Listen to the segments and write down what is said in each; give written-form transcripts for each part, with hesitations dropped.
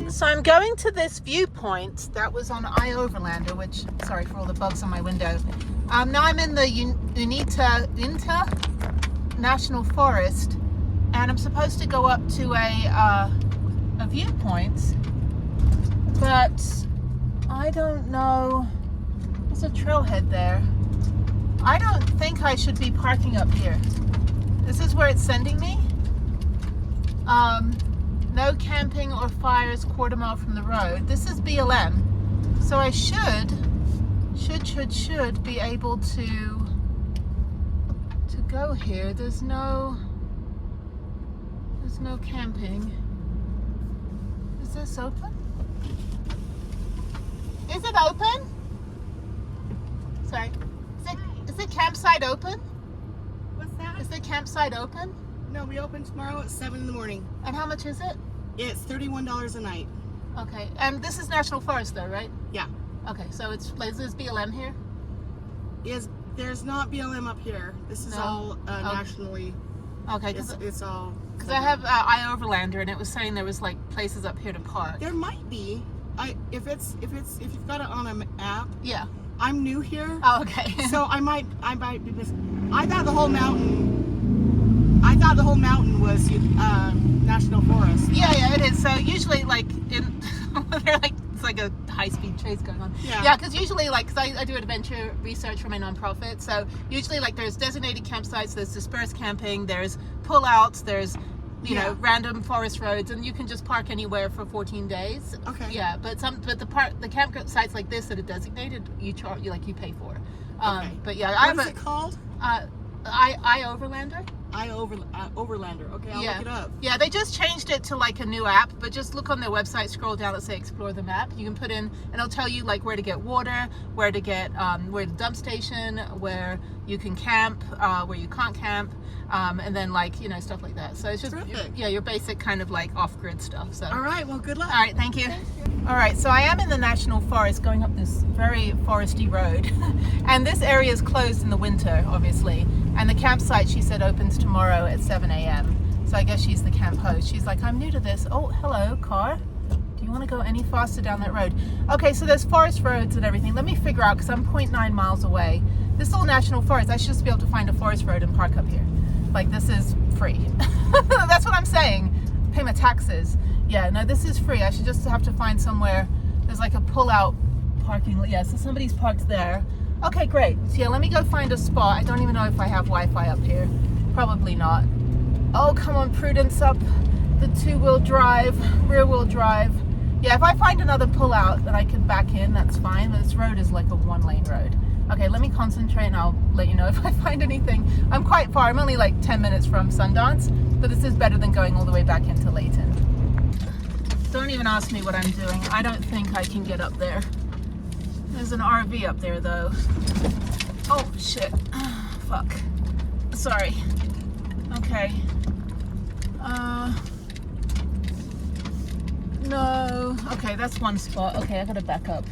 So I'm going to this viewpoint that was on Overlander, which, sorry for all the bugs on my window. Now I'm in the Unita National Forest, and I'm supposed to go up to a viewpoint, but I don't know. There's a trailhead there. I don't think I should be parking up here. This is where it's sending me. No camping or fires quarter mile from the road. This is BLM, so I should be able to go here. There's no camping. Is this open? Is it open? Sorry. Is the campsite open? What's that? Is the campsite open? No, we open tomorrow at 7 in the morning. And how much is it? It's $31 a night. Okay. And this is National Forest though, right? Yeah. Okay, so is this BLM here? There's not BLM up here. This is all nationally. Okay, it's all. Because I have Overlander, and it was saying there was like places up here to park. There might be. If you've got it on an app. Yeah. I'm new here. Oh, okay. So I might be missing. I thought the whole mountain was National Forest. Yeah, it is. So usually, like they're like it's like a high-speed chase going on. Yeah, because usually, like, because I do adventure research for my nonprofit, so usually, like, there's designated campsites, there's dispersed camping, there's pullouts, there's you know, random forest roads, and you can just park anywhere for 14 days. Okay. Yeah, but the campsites like this that are designated, you pay for. Okay. But yeah, what is it called? Overlander. Overlander. Okay, I'll look it up. Yeah, they just changed it to like a new app, but just look on their website, scroll down, let's say explore the map. You can put in, and it'll tell you like where to get water, where to get where the dump station, where you can camp, where you can't camp, and then like, you know, stuff like that. So it's just your basic kind of like off-grid stuff. So all right, well, good luck. All right, thank you. All right, so I am in the National Forest going up this very foresty road, and this area is closed in the winter, obviously, and the campsite, she said, opens tomorrow at 7 a.m. So I guess she's the camp host. She's like, I'm new to this. Oh, hello, car. Do you want to go any faster down that road? Okay, so there's forest roads and everything. Let me figure out, because I'm 0.9 miles away. This little national forest, I should just be able to find a forest road and park up here. Like, this is free. That's what I'm saying. Pay my taxes. Yeah, no, this is free. I should just have to find somewhere. There's like a pull-out parking. Yeah, so somebody's parked there. Okay, great. So yeah, let me go find a spot. I don't even know if I have Wi-Fi up here. Probably not. Oh, come on, Prudence, up the two-wheel drive, rear-wheel drive. Yeah, if I find another pull-out that I can back in, that's fine. But this road is like a one-lane road. Okay, let me concentrate and I'll let you know if I find anything. I'm quite far. I'm only like 10 minutes from Sundance, but this is better than going all the way back into Layton. Don't even ask me what I'm doing. I don't think I can get up there. There's an RV up there though. Oh shit. Fuck. Sorry. Okay. No. Okay, that's one spot. Okay, I gotta back up.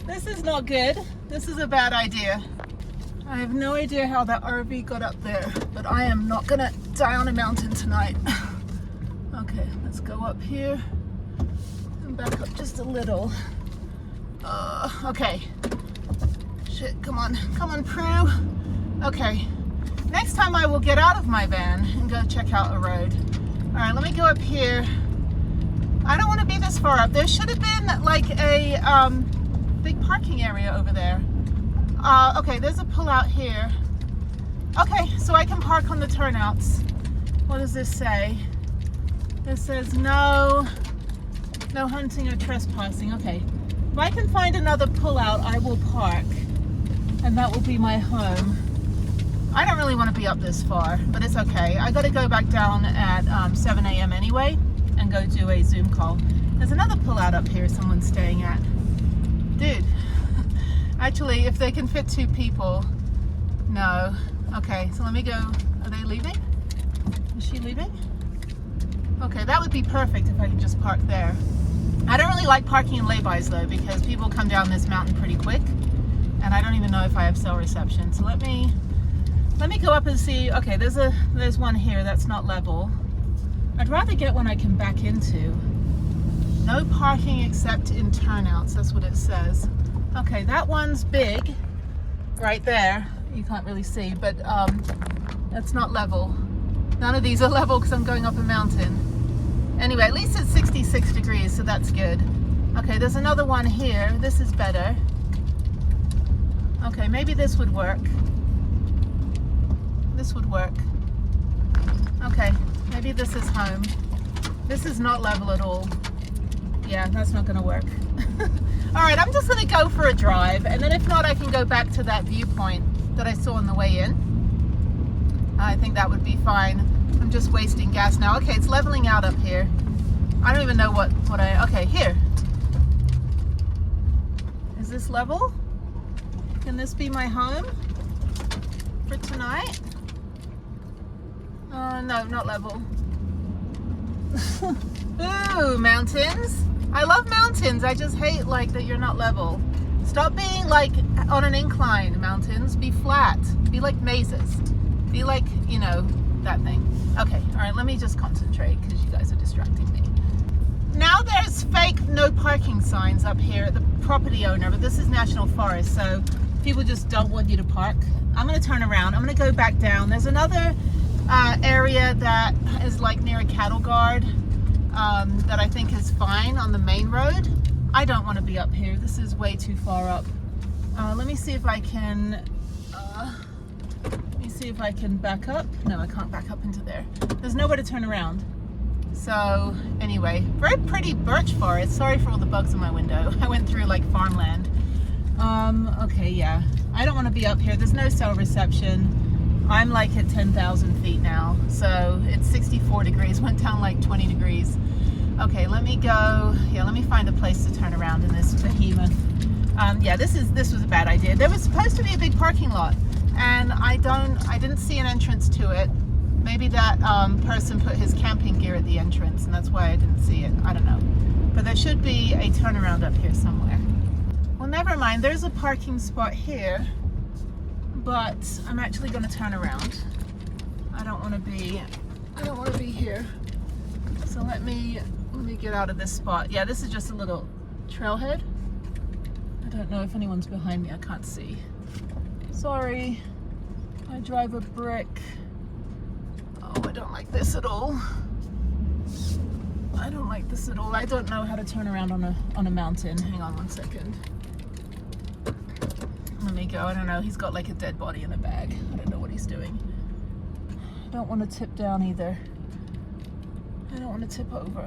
This is not good. This is a bad idea. I have no idea how that RV got up there, but I am not gonna die on a mountain tonight. Okay, let's go up here and back up just a little. Okay. Shit, come on, Prue. Okay, next time I will get out of my van and go check out a road. All right, let me go up here. I don't want to be this far up. There should have been like a big parking area over there. Okay, there's a pull out here. Okay, so I can park on the turnouts. What does this say? It says no hunting or trespassing. Okay, if I can find another pull out, I will park, and that will be my home. I don't really want to be up this far, but it's okay. I got to go back down at 7 a.m. anyway and go do a Zoom call. There's another pull out up here someone's staying at. Dude, actually, if they can fit 2 people, no. Okay, so let me go. Are they leaving? Is she leaving? Okay, that would be perfect if I could just park there. I don't really like parking in laybys though, because people come down this mountain pretty quick, and I don't even know if I have cell reception. So let me go up and see. Okay, there's one here that's not level. I'd rather get one I can back into. No parking except in turnouts, that's what it says. Okay, that one's big right there. You can't really see, but that's not level. None of these are level because I'm going up a mountain. Anyway, at least it's 66 degrees, so that's good. Okay, there's another one here. This is better. Okay, maybe this would work. This would work. Okay, maybe this is home. This is not level at all. Yeah, that's not gonna work. All right, I'm just gonna go for a drive, and then if not, I can go back to that viewpoint that I saw on the way in. I think that would be fine. I'm just wasting gas now. Okay, it's leveling out up here. I don't even know okay, here. Is this level? Can this be my home for tonight? No, not level. Ooh, mountains. I love mountains. I just hate like that you're not level. Stop being like on an incline, mountains. Be flat. Be like mazes. Be like, you know, that thing. Okay, all right, let me just concentrate because you guys are distracting me. Now there's fake no parking signs up here at the property owner, but this is National Forest, so people just don't want you to park. I'm gonna turn around. I'm gonna go back down. There's another area that is like near a cattle guard that I think is fine on the main road. I don't want to be up here. This is way too far up. Let me see if I can back up. No, I can't back up into there. There's nowhere to turn around. So anyway, very pretty birch forest. Sorry for all the bugs in my window. I went through like farmland. Okay, yeah. I don't want to be up here. There's no cell reception. I'm like at 10,000 feet now. So it's 64 degrees, went down like 20 degrees. Okay, let me go. Yeah, let me find a place to turn around in this behemoth. Yeah, this was a bad idea. There was supposed to be a big parking lot, and I didn't see an entrance to it. Maybe that person put his camping gear at the entrance, and that's why I didn't see it. I don't know. But there should be a turnaround up here somewhere. Well, never mind. There's a parking spot here, but I'm actually going to turn around. I don't want to be here. So let me get out of this spot. Yeah, this is just a little trailhead. I don't know if anyone's behind me. I can't see. Sorry. I drive a brick. Oh, I don't like this at all. I don't like this at all. I don't know how to turn around on a mountain. Hang on one second. Let me go. I don't know. He's got like a dead body in a bag. I don't know what he's doing. I don't want to tip down either. I don't want to tip over.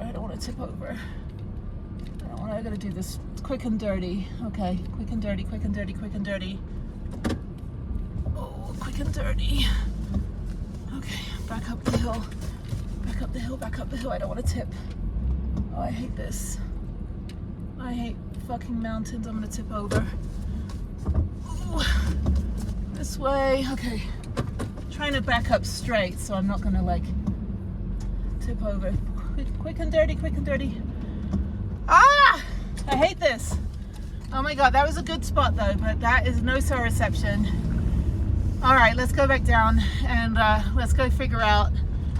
I gotta do this quick and dirty. Okay, quick and dirty. Oh, quick and dirty. Okay, back up the hill. I don't want to tip. Oh, I hate this. I hate fucking mountains. I'm gonna tip over. Ooh, this way. Okay, trying to back up straight so I'm not gonna like tip over. Quick and dirty. Ah! I hate this. Oh my god, that was a good spot though, but that is no cell reception. All right, let's go back down and let's go figure out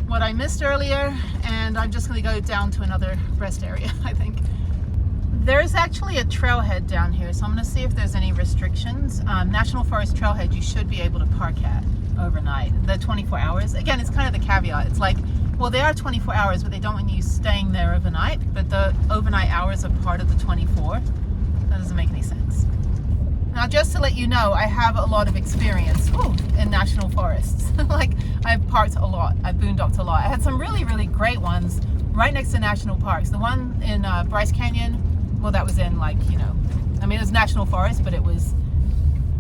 what I missed earlier, and I'm just gonna go down to another rest area, I think. There's actually a trailhead down here, so I'm gonna see if there's any restrictions. National Forest trailhead, you should be able to park at overnight. The 24 hours. Again, it's kind of the caveat. It's like, well, they are 24 hours, but they don't want you staying there overnight. But the overnight hours are part of the 24. That doesn't make any sense. Now, just to let you know, I have a lot of experience in national forests. Like, I've parked a lot. I've boondocked a lot. I had some really, really great ones right next to national parks. The one in Bryce Canyon, well, that was in like, you know, I mean, it was national forest, but it was,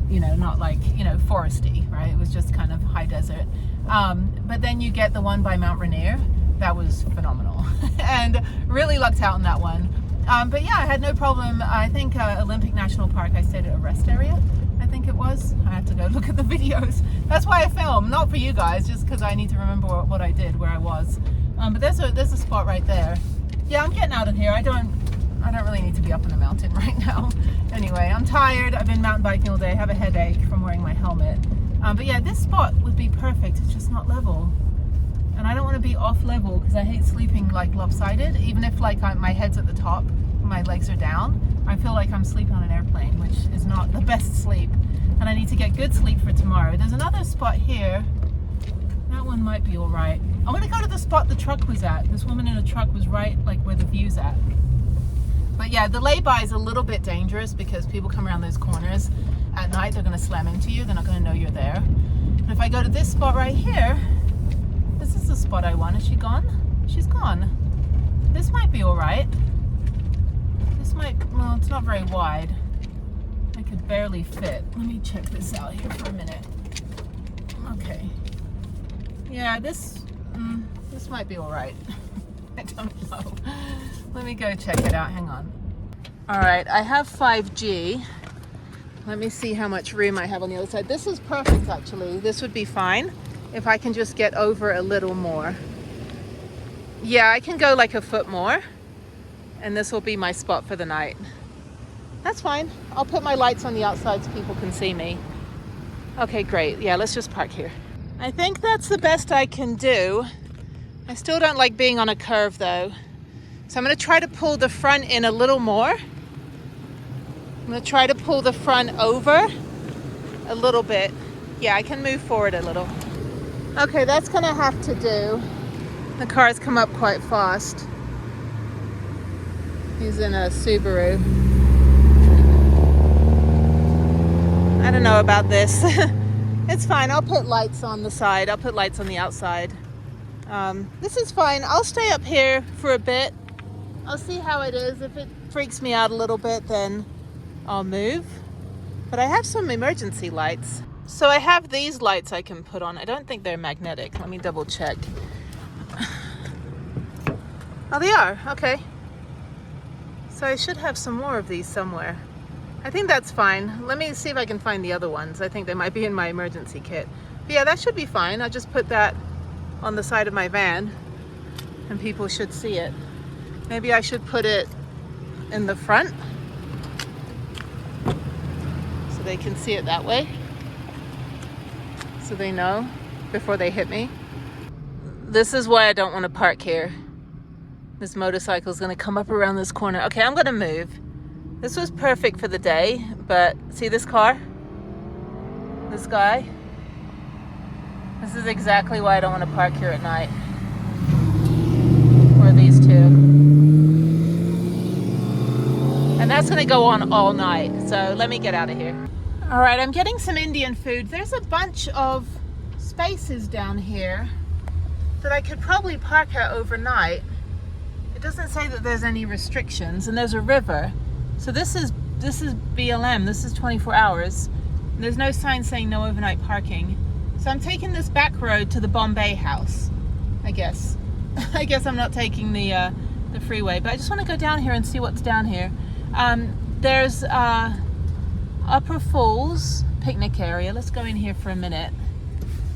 you know, not like, you know, foresty, right? It was just kind of high desert. But then you get the one by Mount Rainier. That was phenomenal. And really lucked out on that one. But yeah, I had no problem. I think Olympic National Park, I stayed at a rest area, I think it was. I have to go look at the videos. That's why I film, not for you guys, just because I need to remember what I did, where I was. But there's a spot right there. Yeah, I'm getting out of here. I don't really need to be up on a mountain right now. Anyway, I'm tired. I've been mountain biking all day. I have a headache from wearing my helmet. But yeah, this spot would be perfect. It's just not level. And I don't want to be off level because I hate sleeping like lopsided. Even if like my head's at the top, my legs are down, I feel like I'm sleeping on an airplane, which is not the best sleep. And I need to get good sleep for tomorrow. There's another spot here. That one might be all right. I want to go to the spot the truck was at. This woman in a truck was right like where the view's at. But yeah, the lay-by is a little bit dangerous because people come around those corners at night. They're going to slam into you. They're not going to know you're there. And if I go to this spot right here, this is the spot I want. Is she gone? She's gone. This might be all right. This might, well, it's not very wide. I could barely fit. Let me check this out here for a minute. Okay. Yeah, this might be all right. I don't know. Let me go check it out. Hang on. All right, I have 5G. Let me see how much room I have on the other side. This is perfect, actually. This would be fine if I can just get over a little more. Yeah, I can go like a foot more, and this will be my spot for the night. That's fine. I'll put my lights on the outside so people can see me. Okay, great. Yeah, let's just park here. I think that's the best I can do. I still don't like being on a curve though. So I'm going to try to pull the front in a little more. I'm going to try to pull the front over a little bit. Yeah, I can move forward a little. Okay, that's going to have to do. The car's come up quite fast. He's in a Subaru. I don't know about this. It's fine. I'll put lights on the side. I'll put lights on the outside. This is fine. I'll stay up here for a bit. I'll see how it is. If it freaks me out a little bit, then I'll move. But I have some emergency lights. So I have these lights I can put on. I don't think they're magnetic. Let me double check. Oh, they are. Okay. So I should have some more of these somewhere. I think that's fine. Let me see if I can find the other ones. I think they might be in my emergency kit. But yeah, that should be fine. I'll just put that on the side of my van and people should see it. Maybe I should put it in the front so they can see it that way. So they know before they hit me. This is why I don't want to park here. This motorcycle is going to come up around this corner. Okay, I'm going to move. This was perfect for the day, but see this car? This guy? This is exactly why I don't want to park here at night. Or these two. And that's going to go on all night, so let me get out of here. All right, I'm getting some Indian food. There's a bunch of spaces down here that I could probably park at overnight. It doesn't say that there's any restrictions, and there's a river. So this is BLM, this is 24 hours. There's no sign saying no overnight parking. So I'm taking this back road to the Bombay house, I guess. I guess I'm not taking the freeway, but I just want to go down here and see what's down here. There's Upper Falls picnic area. Let's go in here for a minute.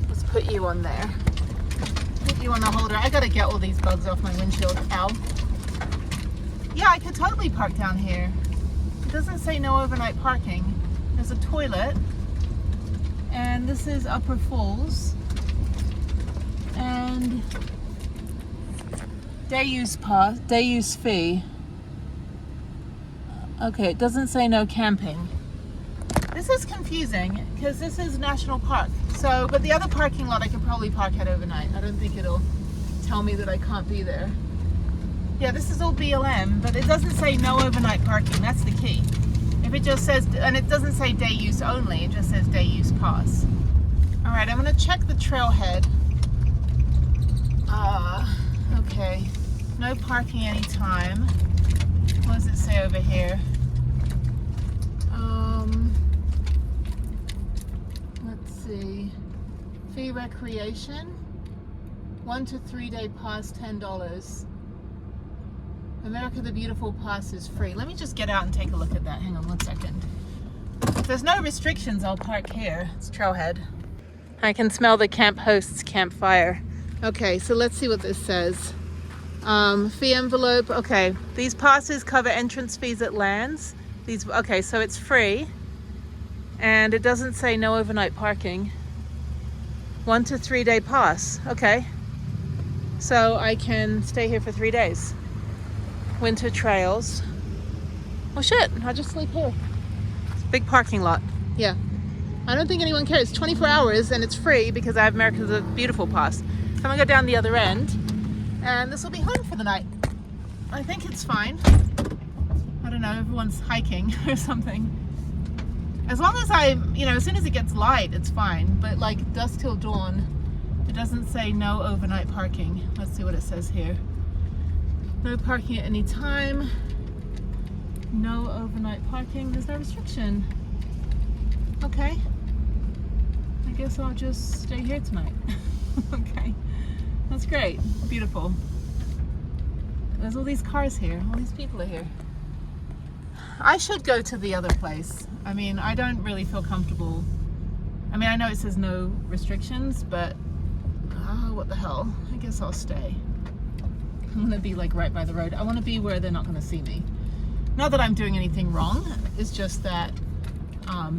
Let's put you on there. Put you on the holder. I gotta get all these bugs off my windshield. Ow. Yeah, I could totally park down here. It doesn't say no overnight parking. There's a toilet. And this is Upper Falls. And day use pass, day use fee. Okay, it doesn't say no camping. This is confusing because this is National Park. So, but the other parking lot I could probably park at overnight. I don't think it'll tell me that I can't be there. Yeah, this is all BLM, but it doesn't say no overnight parking. That's the key. If it just says, and it doesn't say day use only, it just says day use pass. All right, I'm gonna check the trailhead. Okay, no parking anytime. What does it say over here? Let's see. Fee recreation, 1 to 3 day pass, $10. America the Beautiful pass is free. Let me just get out and take a look at that. Hang on 1 second. If there's no restrictions, I'll park here. It's trailhead. I can smell the camp host's campfire. Okay, so let's see what this says. Fee envelope. Okay, these passes cover entrance fees at lands. Okay, so it's free. And it doesn't say no overnight parking. 1 to 3 day pass. Okay. so I can stay here for 3 days. Winter trails. Oh shit, I'll just sleep here. It's a big parking lot. Yeah. I don't think anyone cares. 24 hours and it's free because I have America's Beautiful Pass. I'm gonna go down the other end and this will be home for the night. I think it's fine. I don't know, everyone's hiking or something. As long as as soon as it gets light, it's fine. But like dusk till dawn, it doesn't say no overnight parking. Let's see what it says here. No parking at any time. No overnight parking. There's no restriction. Okay. I guess I'll just stay here tonight. Okay. That's great. Beautiful. There's all these cars here. All these people are here. I should go to the other place. I mean, I don't really feel comfortable. I mean, I know it says no restrictions, but what the hell? I guess I'll stay. I'm gonna be like right by the road. I want to be where they're not gonna see me. Not that I'm doing anything wrong. It's just that I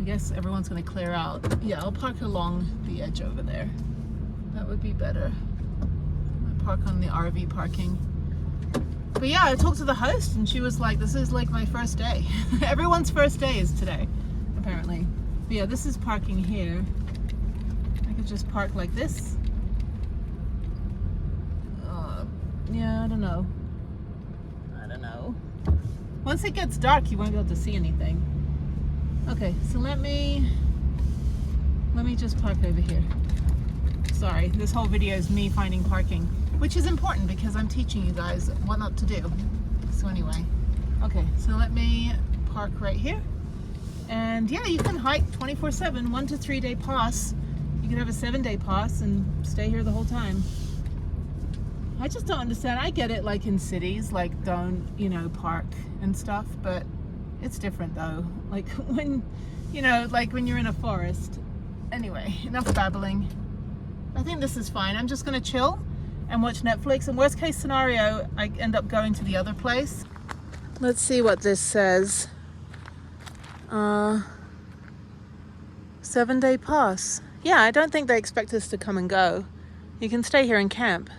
guess everyone's gonna clear out. Yeah, I'll park along the edge over there. That would be better. I'll park on the RV parking. But yeah, I talked to the host and she was like, this is like my first day. Everyone's first day is today, apparently. But yeah, this is parking here. I could just park like this. Yeah, I don't know. Once it gets dark, you won't be able to see anything. Okay, so let me just park over here. Sorry, this whole video is me finding parking, which is important because I'm teaching you guys what not to do. So anyway, okay, so let me park right here. And yeah, you can hike 24/7, 1 to 3 day pass. You can have a 7-day pass and stay here the whole time. I just don't understand. I get it like in cities, like don't, park and stuff, but it's different though. Like when, like when you're in a forest. Anyway, enough babbling. I think this is fine. I'm just gonna chill and watch Netflix. And worst case scenario, I end up going to the other place. Let's see what this says. 7-day pass. Yeah, I don't think they expect us to come and go. You can stay here and camp.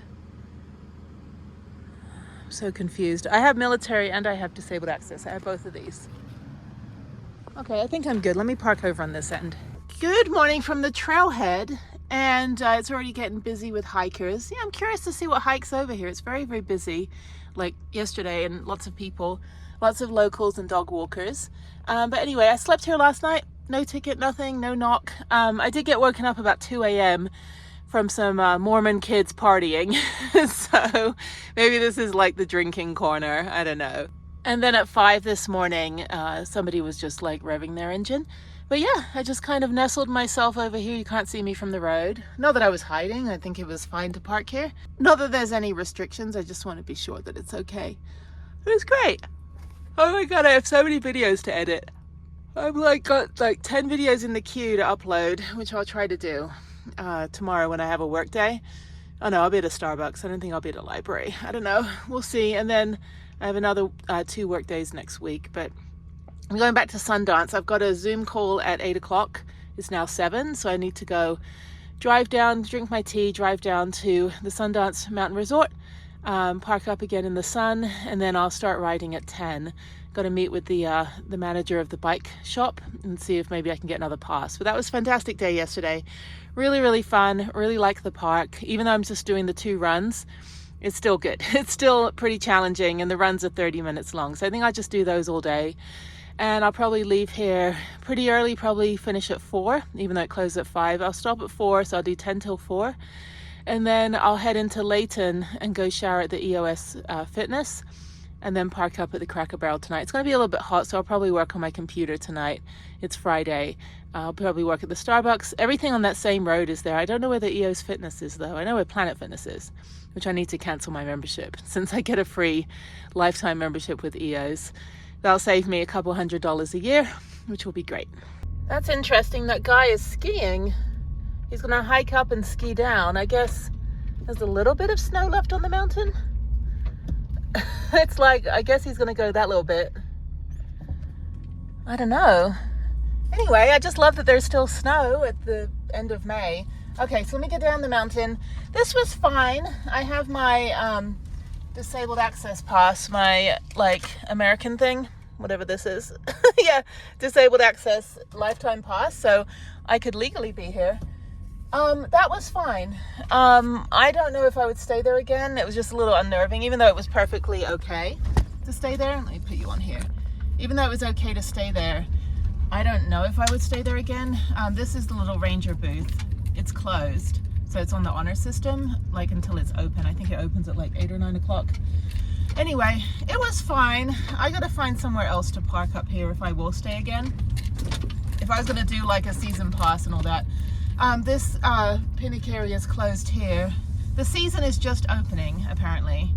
I'm so confused. I have military and I have disabled access. I have both of these. Okay, I think I'm good. Let me park over on this end. Good morning from the trailhead. And it's already getting busy with hikers. Yeah, I'm curious to see what hikes over here. It's very, very busy, like yesterday, and lots of people, lots of locals and dog walkers. But anyway, I slept here last night. No ticket, nothing, no knock. I did get woken up about 2 a.m. from some Mormon kids partying. So maybe this is like the drinking corner. I don't know. And then at 5 this morning, somebody was just like revving their engine. But yeah, I just kind of nestled myself over here. You can't see me from the road. Not that I was hiding. I think it was fine to park here. Not that there's any restrictions. I just want to be sure that it's okay. It was great. Oh my God, I have so many videos to edit. I've got like 10 videos in the queue to upload, which I'll try to do tomorrow when I have a work day. Oh no, I'll be at a Starbucks. I don't think I'll be at a library. I don't know. We'll see. And then I have another 2 work days next week. But I'm going back to Sundance. I've got a Zoom call at 8 o'clock. It's now 7, so I need to go drive down, drink my tea, drive down to the Sundance Mountain Resort, park up again in the sun, and then I'll start riding at 10. Got to meet with the manager of the bike shop and see if maybe I can get another pass. But that was a fantastic day yesterday. Really, really fun. Really like the park. Even though I'm just doing the 2 runs, it's still good. It's still pretty challenging, and the runs are 30 minutes long. So I think I'll just do those all day. And I'll probably leave here pretty early, probably finish at 4, even though it closes at 5. I'll stop at 4, so I'll do 10 till 4. And then I'll head into Layton and go shower at the EOS Fitness, and then park up at the Cracker Barrel tonight. It's going to be a little bit hot, so I'll probably work on my computer tonight. It's Friday. I'll probably work at the Starbucks. Everything on that same road is there. I don't know where the EOS Fitness is, though. I know where Planet Fitness is, which I need to cancel my membership since I get a free lifetime membership with EOS. That'll save me a couple $100 a year, which will be great. That's interesting. That guy is skiing. He's going to hike up and ski down. I guess there's a little bit of snow left on the mountain. It's like, I guess he's going to go that little bit. I don't know. Anyway, I just love that there's still snow at the end of May. Okay, so let me get down the mountain. This was fine. I have my disabled access pass, my like American thing, whatever this is. Yeah, disabled access lifetime pass, so I could legally be here. That was fine. I don't know if I would stay there again. It was just a little unnerving, even though it was perfectly okay to stay there. Let me put you on here. Even though it was okay to stay there, I don't know if I would stay there again. This is the little ranger booth. It's closed, so it's on the honor system, like until it's open. I think it opens at like 8 or 9 o'clock. Anyway, it was fine. I gotta find somewhere else to park up here if I will stay again. If I was gonna do like a season pass and all that. This picnic area is closed here. The season is just opening, apparently.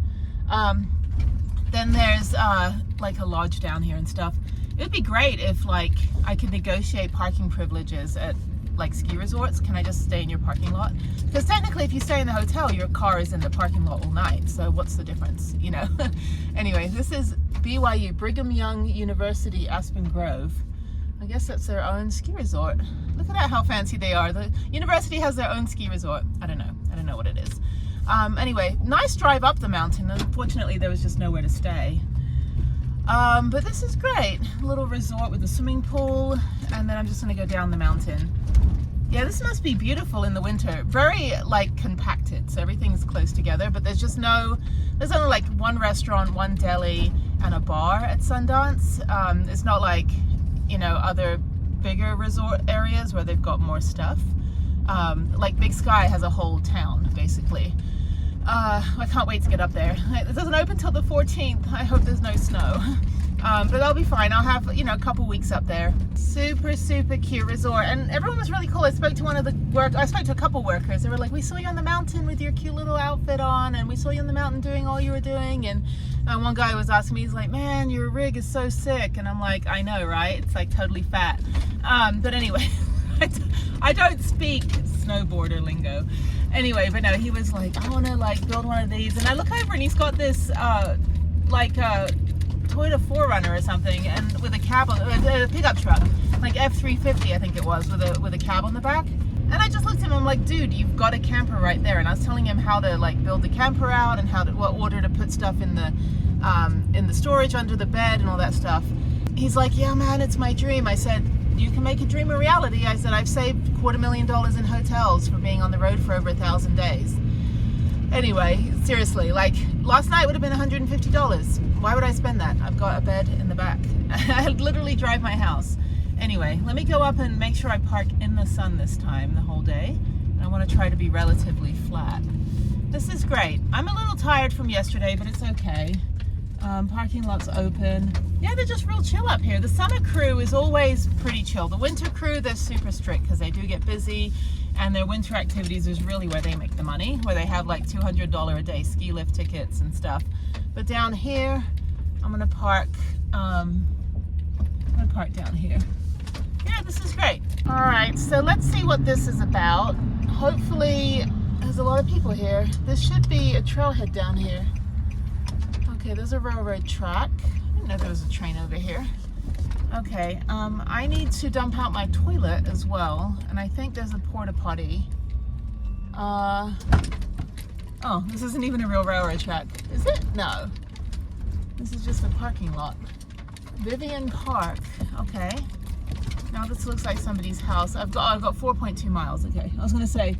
Then there's like a lodge down here and stuff. It would be great if like I could negotiate parking privileges at like ski resorts. Can I just stay in your parking lot? Because technically if you stay in the hotel, your car is in the parking lot all night. So what's the difference, you know? Anyway, this is BYU, Brigham Young University, Aspen Grove. I guess that's their own ski resort. Look at that, how fancy they are. The university has their own ski resort. I don't know what it is. Anyway, nice drive up the mountain. Unfortunately, there was just nowhere to stay. But this is great. A little resort with a swimming pool, and then I'm just gonna go down the mountain. Yeah, this must be beautiful in the winter. Very like compacted, so everything's close together, but there's only like one restaurant, one deli, and a bar at Sundance. It's not like, you know, other bigger resort areas where they've got more stuff. Like Big Sky has a whole town, basically. I can't wait to get up there. It doesn't open till the 14th. I hope there's no snow. But I'll be fine. I'll have, you know, a couple weeks up there. Super, super cute resort. And everyone was really cool. I spoke to a couple workers. They were like, we saw you on the mountain with your cute little outfit on, and we saw you on the mountain doing all you were doing. And one guy was asking me, he's like, man, your rig is so sick. And I'm like, I know, right? It's like totally fat. But anyway, I don't speak snowboarder lingo. Anyway, but no, he was like, I want to like build one of these. And I look over and he's got this like Toyota 4Runner or something, and with a cab on a pickup truck, like F350 I think it was, with a cab on the back. And I just looked at him, I'm like, dude, you've got a camper right there. And I was telling him how to like build the camper out and what order to put stuff in the storage under the bed and all that stuff. He's like, yeah man, it's my dream. I said, you can make a dream a reality. I said, I've saved $250,000 in hotels for being on the road for over 1,000 days. Anyway, seriously, like last night would have been $150. Why would I spend that? I've got a bed in the back. I literally drive my house. Anyway, let me go up and make sure I park in the sun this time the whole day. I want to try to be relatively flat. This is great. I'm a little tired from yesterday, but it's okay. Parking lot's open. Yeah, they're just real chill up here. The summer crew is always pretty chill. The winter crew, they're super strict because they do get busy, and their winter activities is really where they make the money, where they have like $200 a day ski lift tickets and stuff. But down here, I'm gonna park down here. Yeah, this is great. All right, so let's see what this is about. Hopefully, there's a lot of people here. This should be a trailhead down here. Okay, there's a railroad track. I didn't know there was a train over here. Okay, I need to dump out my toilet as well, and I think there's a porta potty. Oh, this isn't even a real railroad track, is it? No. This is just a parking lot. Vivian Park, okay. Now this looks like somebody's house. I've got 4.2 miles, okay. I was gonna say,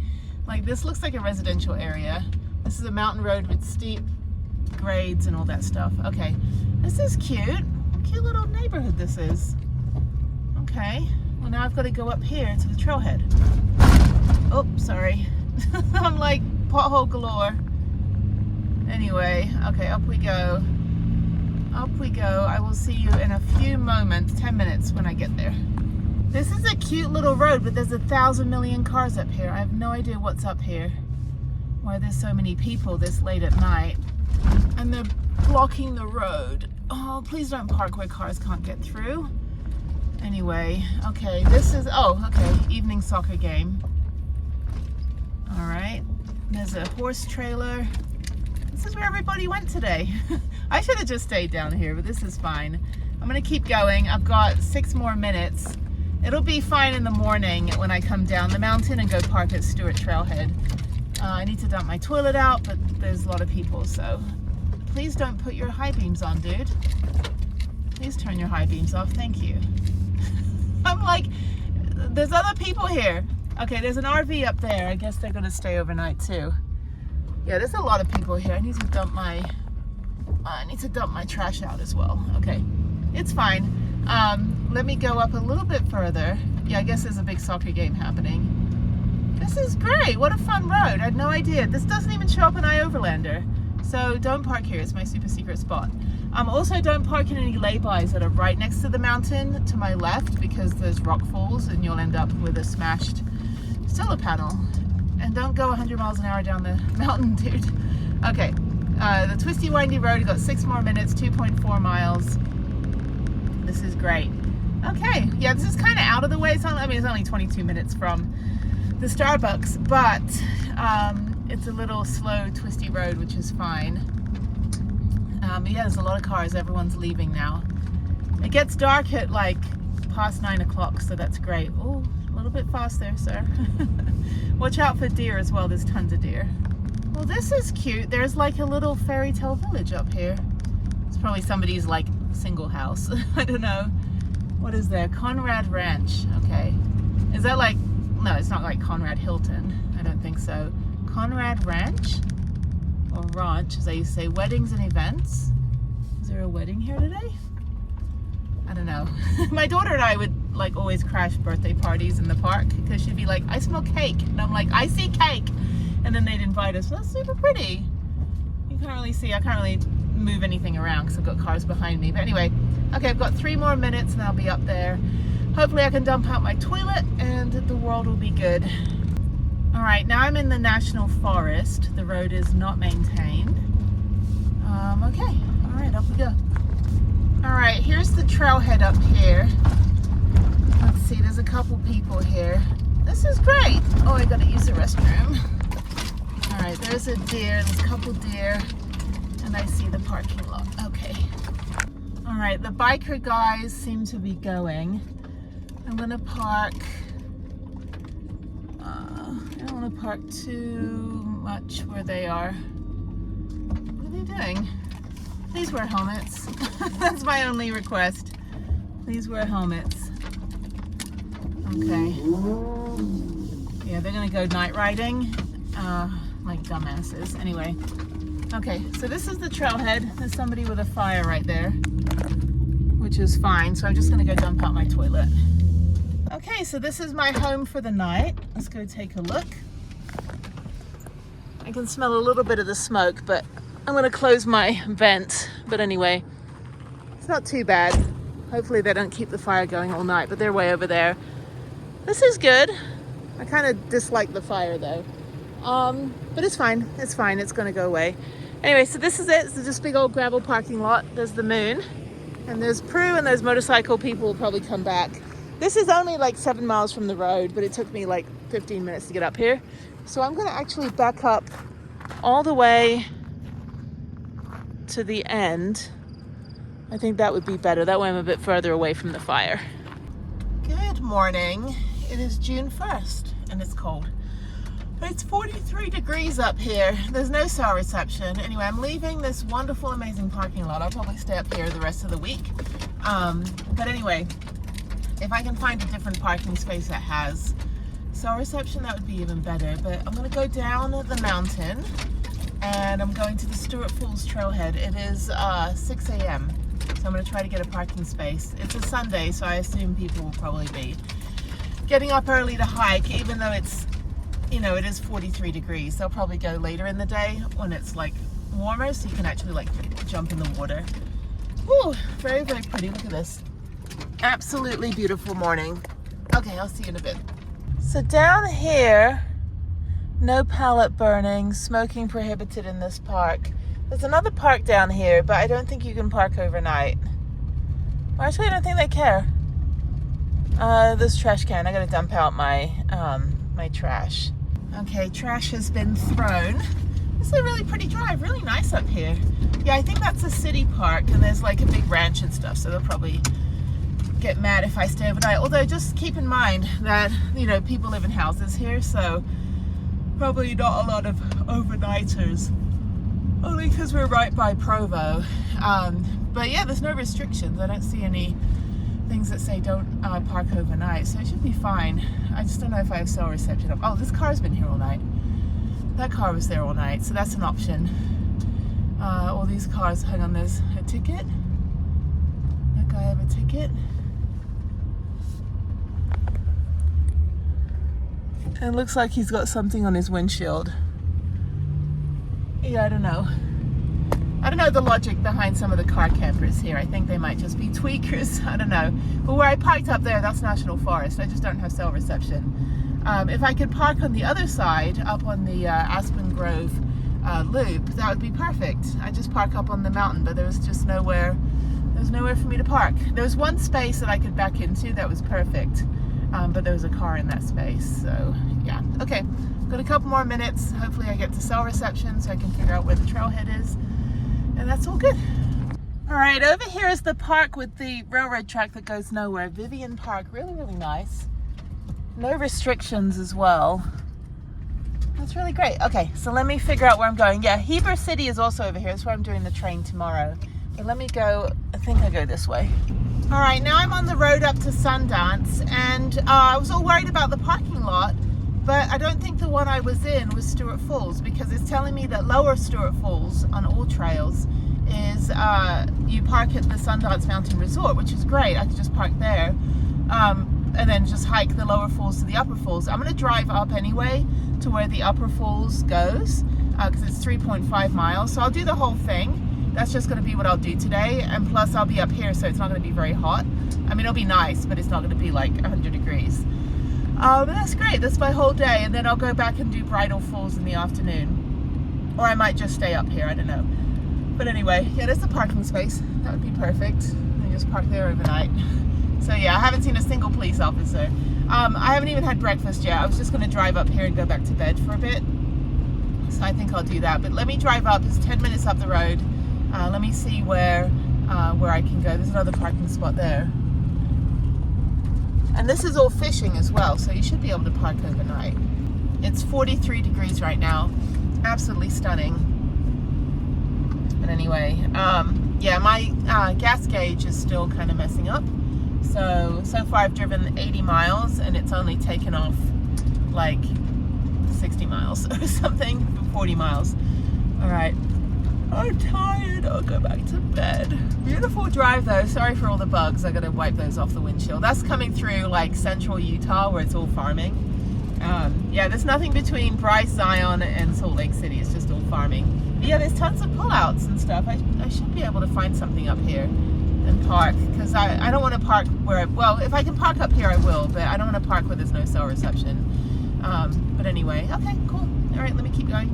like this looks like a residential area. This is a mountain road with steep grades and all that stuff. Okay, this is cute. Cute little neighborhood this is. Okay, well now I've got to go up here to the trailhead. Oh, sorry. I'm like pothole galore. Anyway, okay, up we go. Up we go. I will see you in a few moments, 10 minutes when I get there. This is a cute little road, but there's 1,000 million cars up here. I have no idea what's up here. Why there's so many people this late at night. And they're blocking the road. Oh, please don't park where cars can't get through. Anyway, okay, this is, oh, okay, evening soccer game. All right, there's a horse trailer. This is where everybody went today. I should have just stayed down here, but this is fine. I'm gonna keep going. I've got 6 more minutes, It'll be fine in the morning when I come down the mountain and go park at Stewart Trailhead. I need to dump my toilet out, but there's a lot of people, so please don't put your high beams on, dude. Please turn your high beams off. Thank you. I'm like, there's other people here. Okay, there's an RV up there. I guess they're gonna stay overnight too. Yeah, there's a lot of people here. I need to dump my trash out as well. Okay, it's fine. Let me go up a little bit further. Yeah, I guess there's a big soccer game happening. This is great. What a fun road. I had no idea. This doesn't even show up in iOverlander. So don't park here. It's my super secret spot. Also, don't park in any laybys that are right next to the mountain to my left, because there's rock falls and you'll end up with a smashed solar panel. And don't go 100 miles an hour down the mountain, dude. Okay, the twisty windy road, you got 6 more minutes, 2.4 miles. This is great. Okay, yeah, this is kind of out of the way. It's only 22 minutes from the Starbucks, but it's a little slow, twisty road, which is fine. Yeah, there's a lot of cars. Everyone's leaving now. It gets dark at like past 9 o'clock, so that's great. Oh, a little bit fast there, sir. Watch out for deer as well. There's tons of deer. Well, this is cute. There's like a little fairy tale village up here. It's probably somebody's like single house. I don't know. What is there? Conrad Ranch. Okay. Is that like, no, it's not like Conrad Hilton. I don't think so. Conrad Ranch? Or Ranch, as I used to say. Weddings and events. Is there a wedding here today? I don't know. My daughter and I would like always crash birthday parties in the park, because she'd be like, I smell cake. And I'm like, I see cake. And then they'd invite us. That's super pretty. You can't really see. I can't really move anything around because I've got cars behind me. But anyway, okay, I've got 3 more minutes and I'll be up there. Hopefully I can dump out my toilet and the world will be good. All right, now I'm in the National Forest. The road is not maintained. Okay, all right, up we go. All right, here's the trailhead up here. Let's see, there's a couple people here. This is great. Oh, I gotta use the restroom. All right, there's a deer, there's a couple deer, and I see the parking lot. Okay. All right, the biker guys seem to be going. I'm gonna park. I don't want to park too much where they are. What are they doing? Please wear helmets. That's my only request. Please wear helmets. Okay. Yeah, they're gonna go night riding. Like dumbasses. Anyway. Okay, so this is the trailhead. There's somebody with a fire right there, which is fine. So I'm just gonna go dump out my toilet. Okay, so this is my home for the night. Let's go take a look. I can smell a little bit of the smoke, but I'm gonna close my vent. But anyway, it's not too bad. Hopefully they don't keep the fire going all night, but they're way over there. This is good. I kind of dislike the fire though. But it's fine. It's fine. It's gonna go away. Anyway, so this is it. It's just big old gravel parking lot. There's the moon, and there's Prue, and those motorcycle people will probably come back. This is only like 7 miles from the road, but it took me like 15 minutes to get up here. So I'm gonna actually back up all the way to the end. I think that would be better. That way I'm a bit further away from the fire. Good morning. It is June 1st and it's cold. It's 43 degrees up here. There's no cell reception. Anyway, I'm leaving this wonderful, amazing parking lot. I'll probably stay up here the rest of the week. But anyway, if I can find a different parking space that has cell reception, that would be even better. But I'm gonna go down the mountain and I'm going to the Stewart Falls Trailhead. It is 6 a.m. So I'm gonna try to get a parking space. It's a Sunday, so I assume people will probably be getting up early to hike, even though it's, you know, it is 43 degrees. They'll probably go later in the day when it's like warmer, so you can actually like jump in the water. Woo, very, very pretty. Look at this. Absolutely beautiful morning. Okay, I'll see you in a bit. So down here, no pallet burning, smoking prohibited in this park. There's another park down here, but I don't think you can park overnight. Or actually, I don't think they care. This trash can, I gotta dump out my my trash. Okay, trash has been thrown. This is a really pretty drive, really nice up here. Yeah, I think that's a city park, and there's like a big ranch and stuff, so they'll probably get mad if I stay overnight. Although just keep in mind that, you know, people live in houses here, so probably not a lot of overnighters. Only because we're right by Provo. But yeah, there's no restrictions. I don't see any things that say don't park overnight, so it should be fine. I just don't know if I have cell reception. Oh, this car's been here all night. That car was there all night, so that's an option. All these cars, hang on, there's a ticket. That guy have a ticket. It looks like he's got something on his windshield. Yeah, I don't know. I don't know the logic behind some of the car campers here. I think they might just be tweakers. I don't know. But where I parked up there, that's National Forest. I just don't have cell reception. If I could park on the other side, up on the Aspen Grove loop, that would be perfect. I just park up on the mountain, but there was just nowhere. There's nowhere for me to park. There was one space that I could back into that was perfect, but there was a car in that space. So yeah, okay. Got a couple more minutes. Hopefully I get to cell reception so I can figure out where the trailhead is, and that's all good. All right, over here is the park with the railroad track that goes nowhere. Vivian Park, really, really nice. No restrictions as well. That's really great. Okay, so let me figure out where I'm going. Yeah, Heber City is also over here. That's where I'm doing the train tomorrow. But let me go, I think I go this way. All right, now I'm on the road up to Sundance, and I was all worried about the parking lot, but I don't think the one I was in was Stewart Falls, because it's telling me that Lower Stewart Falls on all trails is you park at the Sundance Mountain Resort, which is great. I could just park there and then just hike the lower falls to the upper falls. I'm going to drive up anyway to where the upper falls goes, because it's 3.5 miles. So I'll do the whole thing. That's just going to be what I'll do today, and plus I'll be up here, so it's not going to be very hot. I mean, it'll be nice, but it's not going to be like 100 degrees. But that's great. That's my whole day, and then I'll go back and do Bridal Falls in the afternoon, or I might just stay up here. I don't know. But anyway, yeah, there's the parking space. That would be perfect. I just park there overnight. So yeah, I haven't seen a single police officer. I haven't even had breakfast yet. I was just going to drive up here and go back to bed for a bit. So I think I'll do that. But let me drive up. It's 10 minutes up the road. Let me see where I can go. There's another parking spot there. And this is all fishing as well, so you should be able to park overnight. It's 43 degrees right now. Absolutely stunning. But anyway, yeah, my gas gauge is still kind of messing up. So far I've driven 80 miles and it's only taken off like 60 miles or something, 40 miles. All right, I'm tired. I'll go back to bed. Beautiful drive though. Sorry for all the bugs. I gotta wipe those off the windshield. That's coming through like central Utah where it's all farming. Yeah, there's nothing between Bryce, Zion, and Salt Lake City. It's just all farming. Yeah, there's tons of pullouts and stuff. I should be able to find something up here and park, because I don't want to park where, well, if I can park up here I will, but I don't want to park where there's no cell reception. But anyway, okay, cool. All right, let me keep going.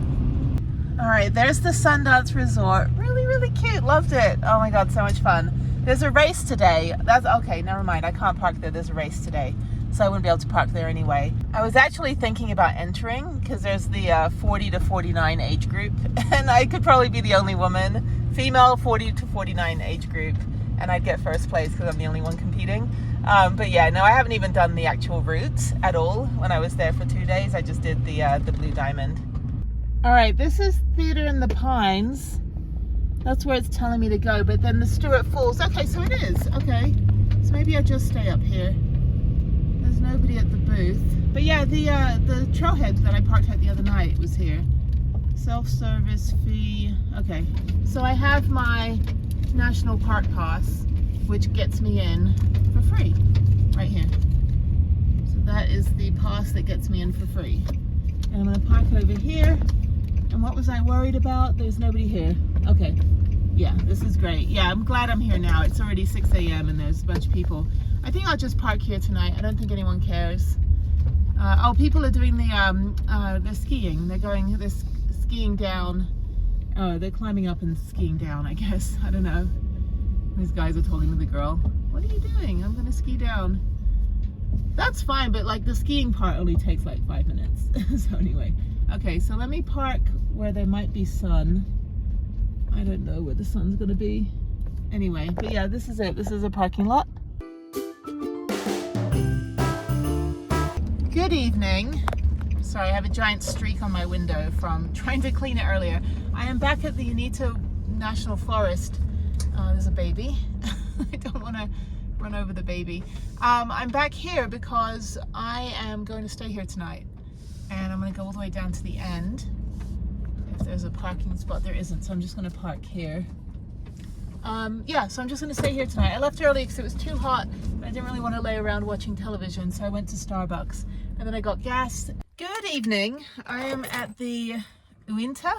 All right, there's the Sundance Resort. Really, really cute. Loved it. Oh my God, so much fun. There's a race today. That's okay, never mind. I can't park there. There's a race today, so I wouldn't be able to park there anyway. I was actually thinking about entering, because there's the 40 to 49 age group, and I could probably be the only woman, female 40 to 49 age group, and I'd get first place because I'm the only one competing. But yeah, no, I haven't even done the actual route at all. When I was there for 2 days, I just did the Blue Diamond. All right, this is Theater in the Pines. That's where it's telling me to go, but then the Stewart Falls. Okay, so it is. Okay, so maybe I just stay up here. There's nobody at the booth. But yeah, the trailhead that I parked at the other night was here. Self-service fee. Okay, so I have my National Park Pass, which gets me in for free, right here. So that is the pass that gets me in for free. And I'm gonna park over here. And what was I worried about? There's nobody here. Okay, yeah, this is great. Yeah, I'm glad I'm here now. It's already 6 a.m. and there's a bunch of people. I think I'll just park here tonight. I don't think anyone cares. Oh, people are doing they're skiing. They're skiing down. Oh, they're climbing up and skiing down, I guess. I don't know. These guys are talking to the girl. What are you doing? I'm gonna ski down. That's fine, but like the skiing part only takes like 5 minutes. So anyway, okay, so let me park where there might be sun. I don't know where the sun's gonna be. Anyway, but yeah, this is it. This is a parking lot. Good evening. Sorry, I have a giant streak on my window from trying to clean it earlier. I am back at the Uinta National Forest. There's a baby. I don't want to run over the baby. I'm back here because I am going to stay here tonight. And I'm going to go all the way down to the end. If there's a parking spot, there isn't, so I'm just going to park here. Yeah, so I'm just going to stay here tonight. I left early because it was too hot. I didn't really want to lay around watching television, so I went to Starbucks. And then I got gas. Good evening. I am at the Uinta?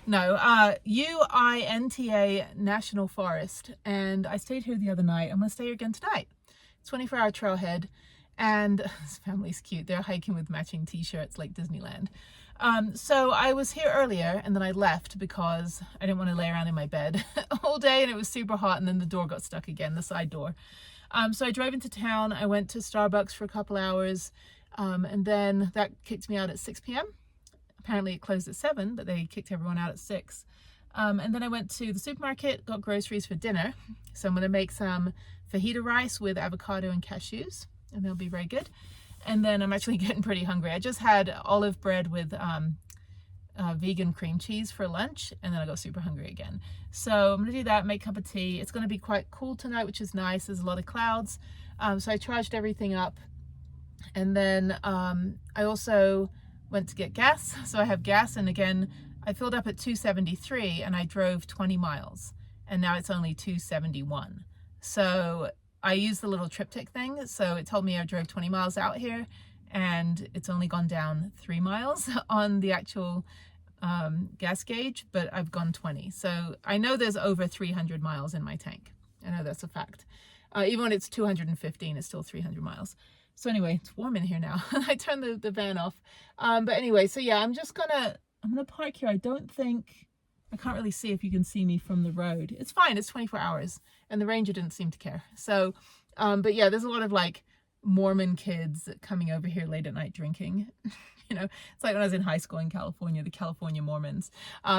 No, UINTA National Forest. And I stayed here the other night. I'm going to stay here again tonight. 24-hour trailhead. And this family's cute. They're hiking with matching t-shirts like Disneyland. So I was here earlier and then I left because I didn't want to lay around in my bed all day and it was super hot, and then the door got stuck again, the side door. So I drove into town. I went to Starbucks for a couple hours, and then that kicked me out at 6 p.m. Apparently it closed at 7, but they kicked everyone out at 6. And then I went to the supermarket, got groceries for dinner. So I'm going to make some fajita rice with avocado and cashews, and they'll be very good. And then I'm actually getting pretty hungry. I just had olive bread with vegan cream cheese for lunch, and then I got super hungry again. So I'm gonna do that, make a cup of tea. It's gonna be quite cool tonight, which is nice. There's a lot of clouds. So I charged everything up. And then I also went to get gas. So I have gas, and again, I filled up at 273 and I drove 20 miles. And now it's only 271. So I used the little triptych thing, so it told me I drove 20 miles out here, and it's only gone down 3 miles on the actual gas gauge, but I've gone 20. So I know there's over 300 miles in my tank. I know that's a fact. Even when it's 215, it's still 300 miles. So anyway, it's warm in here now. I turned the van off. But anyway, so yeah, I'm gonna park here. I can't really see if you can see me from the road. It's fine, it's 24 hours. And the ranger didn't seem to care. So, but yeah, there's a lot of like Mormon kids coming over here late at night drinking. You know, it's like when I was in high school in California, the California Mormons.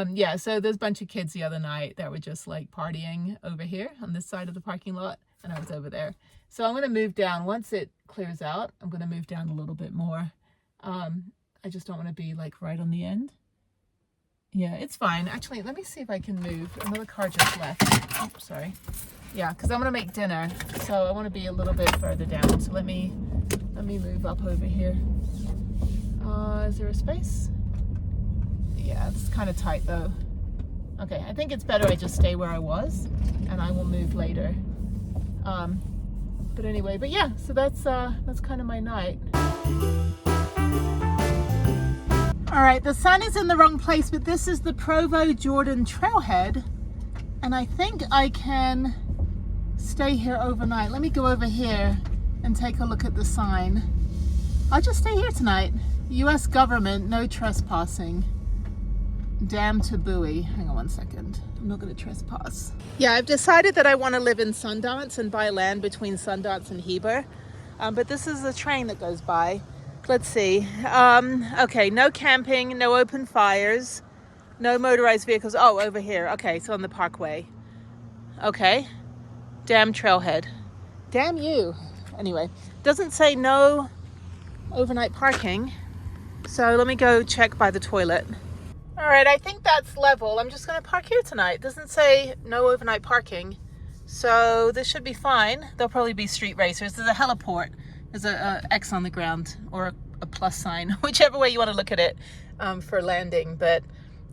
Yeah, so there's a bunch of kids the other night that were just like partying over here on this side of the parking lot. And I was over there. So I'm gonna move down. Once it clears out, I'm gonna move down a little bit more. I just don't wanna be like right on the end. Yeah, it's fine. Actually, let me see if I can move. Another car just left. Oh, sorry. Yeah, because I'm gonna make dinner, so I want to be a little bit further down. So let me move up over here. Is there a space? Yeah, it's kind of tight though. Okay, I think it's better I just stay where I was, and I will move later. But anyway, but yeah, so that's kind of my night. All right, the sun is in the wrong place, but this is the Provo Jordan trailhead, and I think I can stay here overnight. Let me go over here and take a look at the sign. I'll just stay here tonight. U.S. government, no trespassing. Dam to buoy. Hang on one second. I'm not going to trespass. Yeah, I've decided that I want to live in Sundance and buy land between Sundance and Heber, but this is a train that goes by. Let's see. Okay, no camping, no open fires, no motorized vehicles. Oh, over here. Okay, so on the parkway. Okay. Damn trailhead. Damn you. Anyway, doesn't say no overnight parking. So let me go check by the toilet. All right, I think that's level. I'm just going to park here tonight. It doesn't say no overnight parking. So this should be fine. There'll probably be street racers. There's a heliport. There's a X on the ground, or a plus sign, whichever way you want to look at it, for landing. But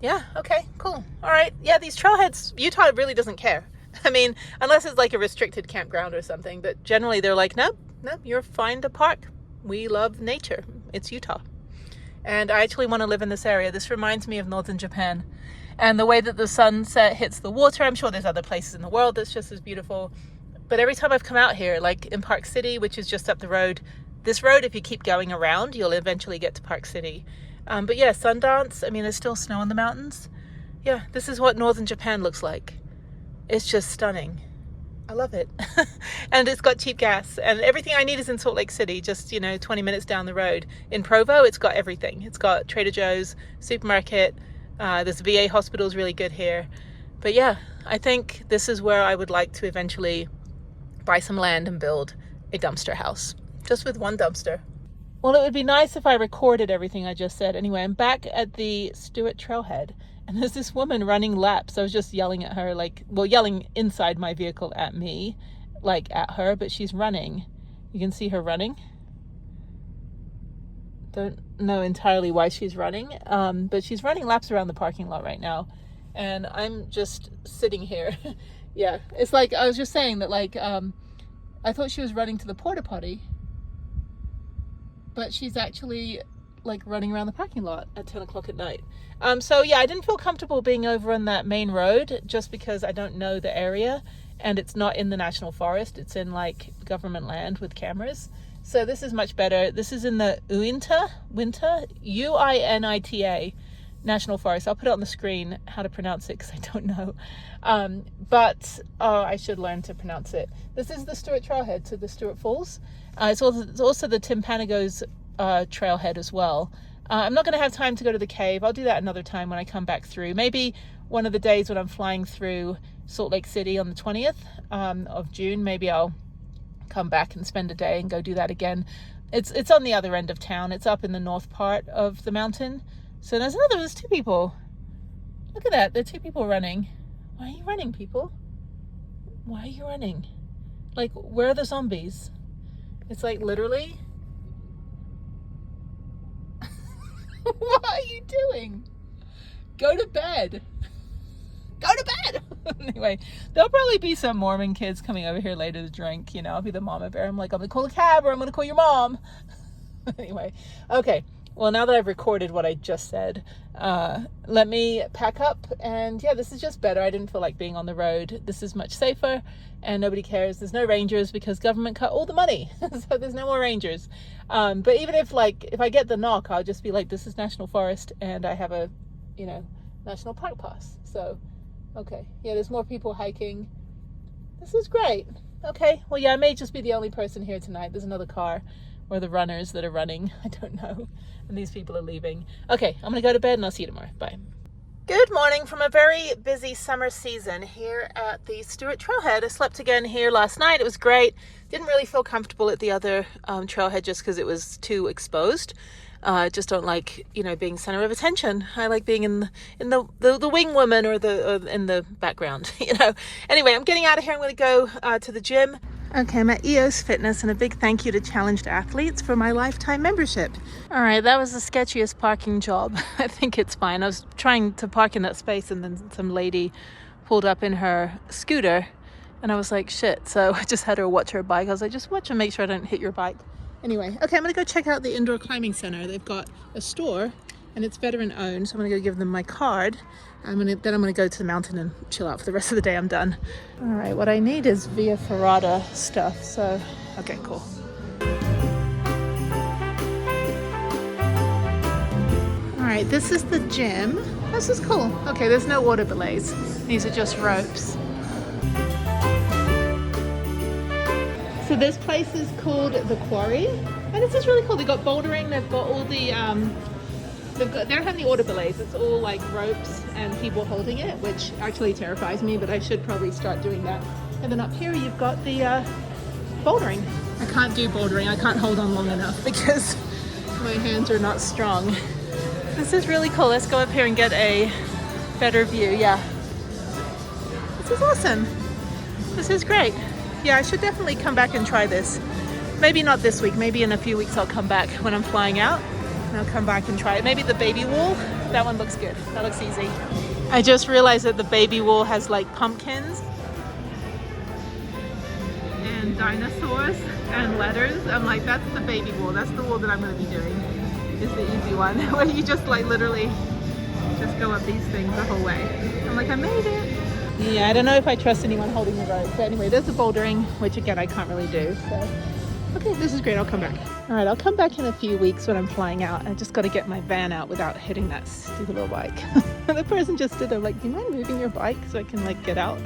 yeah, okay, cool. All right, yeah, these trailheads, Utah really doesn't care. I mean, unless it's like a restricted campground or something, but generally they're like, nope, you're fine to park. We love nature. It's Utah. And I actually want to live in this area. This reminds me of northern Japan. And the way that the sunset hits the water, I'm sure there's other places in the world that's just as beautiful. But every time I've come out here, like in Park City, which is just up the road, this road, if you keep going around, you'll eventually get to Park City. But yeah, Sundance, I mean, there's still snow in the mountains. Yeah, this is what northern Japan looks like. It's just stunning. I love it. And it's got cheap gas, and everything I need is in Salt Lake City, just, 20 minutes down the road. In Provo, it's got everything. It's got Trader Joe's, supermarket, there's a VA hospital is really good here. But yeah, I think this is where I would like to eventually buy some land and build a dumpster house, just with one dumpster. Well, it would be nice if I recorded everything I just said. Anyway, I'm back at the Stewart Trailhead, and there's this woman running laps. I was just yelling at her, like, well, yelling inside my vehicle at me, like at her, but she's running. You can see her running. Don't know entirely why she's running, but she's running laps around the parking lot right now, and I'm just sitting here. Yeah, it's like I was just saying that, like, I thought she was running to the porta potty, but she's actually like running around the parking lot at 10 o'clock at night. So yeah, I didn't feel comfortable being over on that main road just because I don't know the area, and it's not in the national forest. It's in like government land with cameras. So this is much better. This is in the Uinta National Forest. I'll put it on the screen how to pronounce it because I don't know. But I should learn to pronounce it. This is the Stewart Trailhead to the Stewart Falls. It's also the Timpanogos trailhead as well. I'm not going to have time to go to the cave. I'll do that another time when I come back through. Maybe one of the days when I'm flying through Salt Lake City on the 20th of June, maybe I'll come back and spend a day and go do that again. It's on the other end of town. It's up in the north part of the mountain. So there's two people. Look at that. There are two people running. Why are you running, people? Why are you running? Like, where are the zombies? It's like literally. What are you doing? Go to bed. Go to bed. Anyway, there'll probably be some Mormon kids coming over here later to drink. You know, I'll be the mama bear. I'm like, I'm gonna call a cab or I'm gonna call your mom. Anyway, okay. Well, now that I've recorded what I just said, let me pack up. And yeah, this is just better. I didn't feel like being on the road. This is much safer and nobody cares. There's no rangers because government cut all the money. So there's no more rangers. But even if I get the knock, I'll just be like, this is National Forest and I have a, National Park Pass. So, okay. Yeah, there's more people hiking. This is great. Okay. Well, yeah, I may just be the only person here tonight. There's another car. Or the runners that are running. I don't know. And these people are leaving. Okay, I'm going to go to bed and I'll see you tomorrow. Bye. Good morning from a very busy summer season here at the Stewart Trailhead. I slept again here last night. It was great. Didn't really feel comfortable at the other trailhead just because it was too exposed. I just don't like, being center of attention. I like being in the wing woman or in the background, Anyway, I'm getting out of here. I'm going to go to the gym. Okay, I'm at EOS Fitness, and a big thank you to Challenged Athletes for my lifetime membership. All right, that was the sketchiest parking job. I think it's fine. I was trying to park in that space, and then some lady pulled up in her scooter, and I was like, shit. So I just had her watch her bike. I was like, just watch and make sure I don't hit your bike. Anyway, okay, I'm gonna go check out the indoor climbing center. They've got a store, and it's veteran owned, so I'm gonna go give them my card. Then I'm gonna go to the mountain and chill out for the rest of the day. I'm done. All right, what I need is Via Ferrata stuff. So, okay, cool. All right, this is the gym. This is cool. Okay, there's no water belays. These are just ropes. So this place is called The Quarry, and it's just really cool. They've got bouldering. They've got all the they don't have the auto belays. It's all like ropes and people holding it, which actually terrifies me, but I should probably start doing that. And then up here you've got the bouldering. I can't do bouldering. I can't hold on long enough because my hands are not strong. This is really cool. Let's go up here and get a better view. Yeah. This is awesome. This is great. Yeah, I should definitely come back and try this. Maybe not this week. Maybe in a few weeks I'll come back when I'm flying out. I'll come back and try it. Maybe the baby wall. That one looks good. That looks easy. I just realized that the baby wall has like pumpkins and dinosaurs and letters. I'm like, that's the baby wall. That's the wall that I'm going to be doing. Is the easy one where you just like literally just go up these things the whole way. I'm like, I made it. Yeah, I don't know if I trust anyone holding the rope. But anyway, there's the bouldering, which again I can't really do. So. Okay, this is great. I'll come back. All right, I'll come back in a few weeks when I'm flying out. I just got to get my van out without hitting that stupid little bike. The person just stood there like, do you mind moving your bike so I can like get out?